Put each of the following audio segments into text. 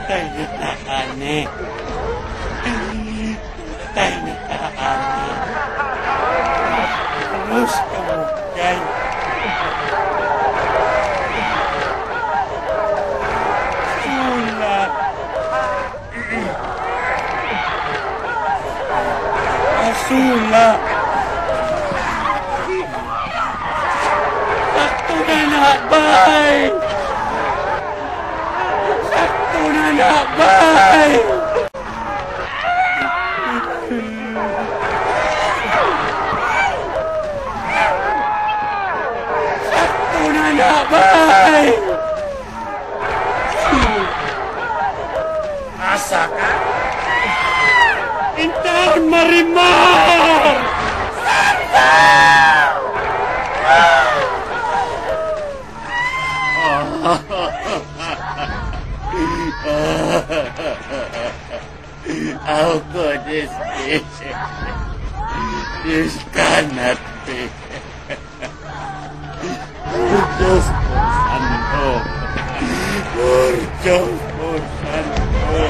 Aneh. Aneh. Terus kemudian sulap. Sulap. Sakto na nak bay. Sakto na nak bay. Sakto na nak bay. Asa ka? Intar Marimar! Santa! How good is this? This cannot be. Just for Santo. Just for Santo.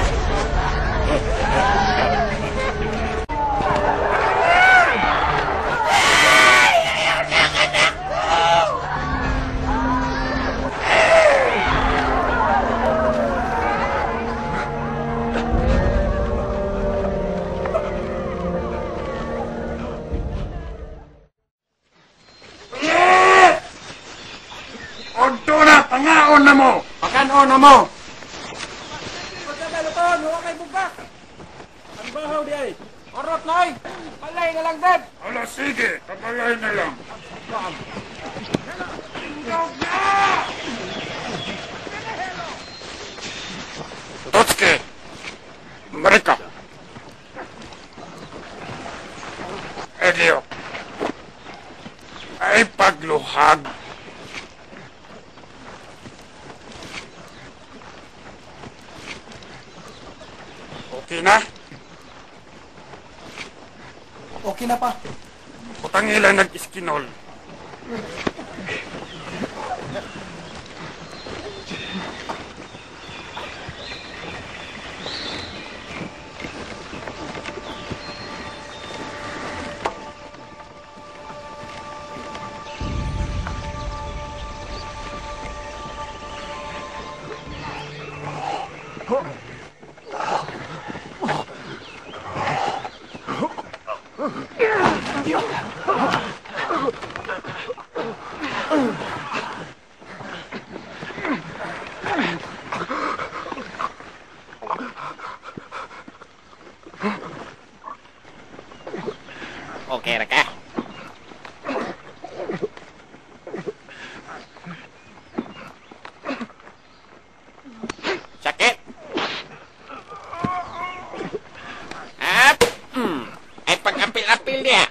Pangaon na mo! Pakanon na mo! Pagkabaluton, huwag kay bugak! Ang bahaw di ay! Orot noy! Palay na lang, Dad! Ala, sige! Kapalay na lang! Totske! Marika! Elio! Ay pagluhag! Okay na? Okay na pa. Putang ilan nag-iskinol. Okay ra ka? Sakit? Up! Ay pag-apil-apil dia.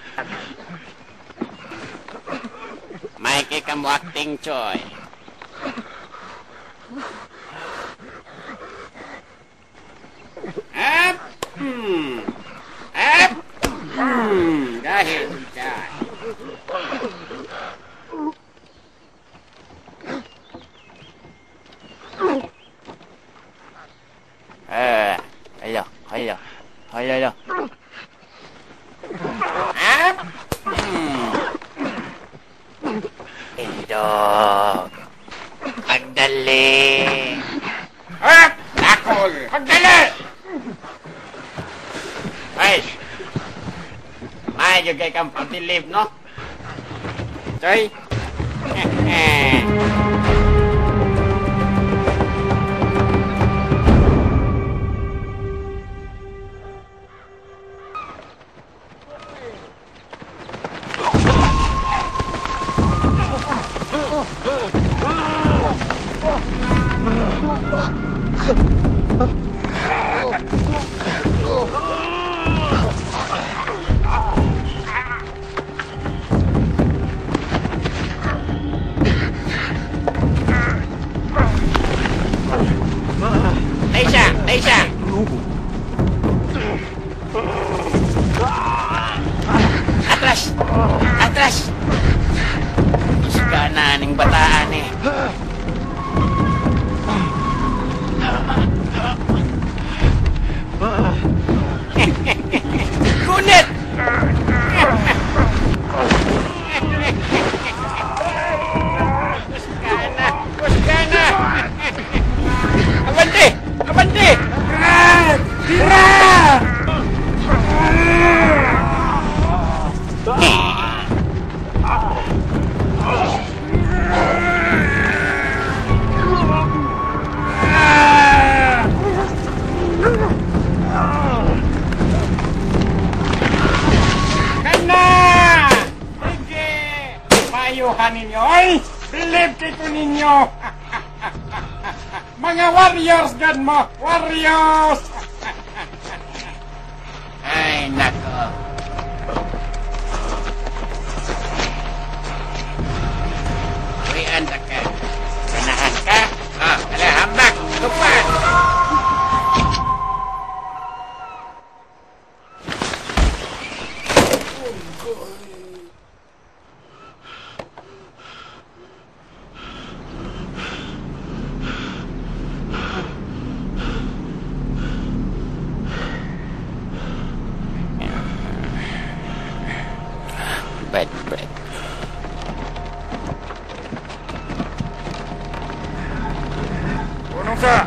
May kay kamu acting, Choy. Up! Up! Dahil dyan. Ayo. Up! Indog. Pagdali. Up! Takol! Pagdali! Ay! May juga kang pabilib, no? Choy? Aisha! Atras! Isga na ning bataan eh. Kunit! Kuskana! Abante! Abante! Tira! Kana! Sige! Payuhan ninyo! Ay! Believe kito ninyo! Mga warriors gan mo! Warriors! Ay, nako. Uy, anda ka. Ganahan ka? Ah, ala, hambak! Tupan! Bad bread. Punong sa!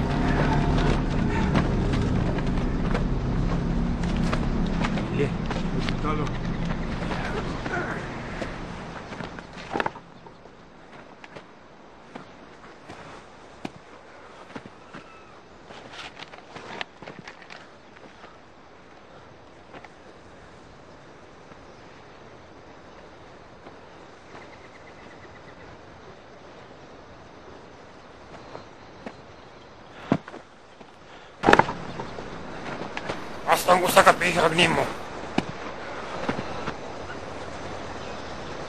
Astang usa ka bihag nimo.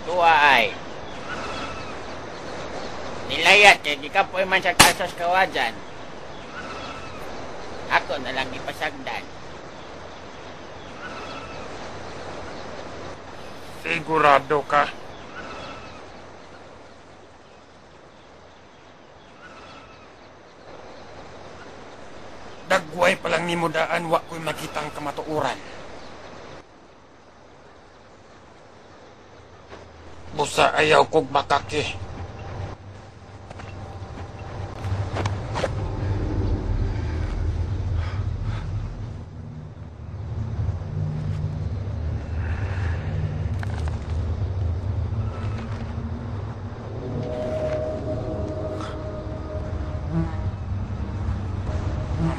Tua ay. Nilayat kay gikapoy man sa kasos kawajan. Ako na lang ipasagdan. Sigurado ka? Dagway pa lang nimo daan wa ko'y makitang kamatuuran. Busa ayaw kog makaki.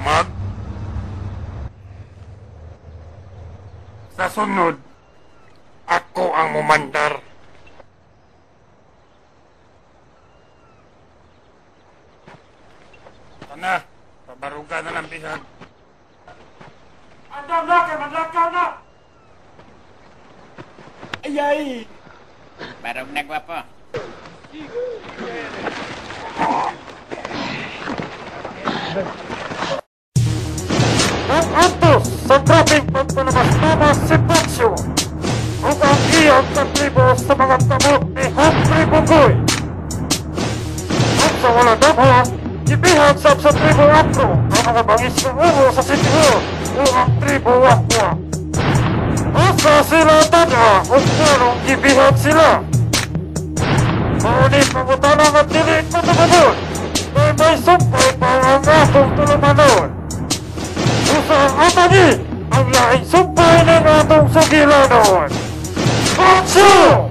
Mag. Sa sunod, ako ang mumandar. Sana, pabarugan na ng bihag. Andam na kay madlakaw na! Ayay! Barog na gwapo. Ang atos sa grabing pagpalabas-labas si Patsyo ug ang iyang katribo sa mga tamot ni Humphrey Bugoy. At sa wala dabha, ibihag sa tribo Afro ang mga bangis ng ulo sa City Hall o ang tribo Wakwa. Asa sila tadha o kung ibihag sila. Maunit pangutalang at dilit matubabon kay may sumpay pa ang atong tulumanon. Usa ang atagi ang laing sumpay ng atong sugilanon. Patsyo!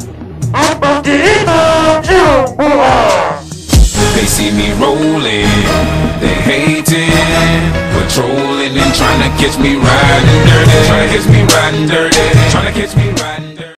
Ang banggiitang iyong buhay! They see me rolling, they hating, patrolling and trying to catch me riding dirty, trying to catch me riding dirty, trying to catch me riding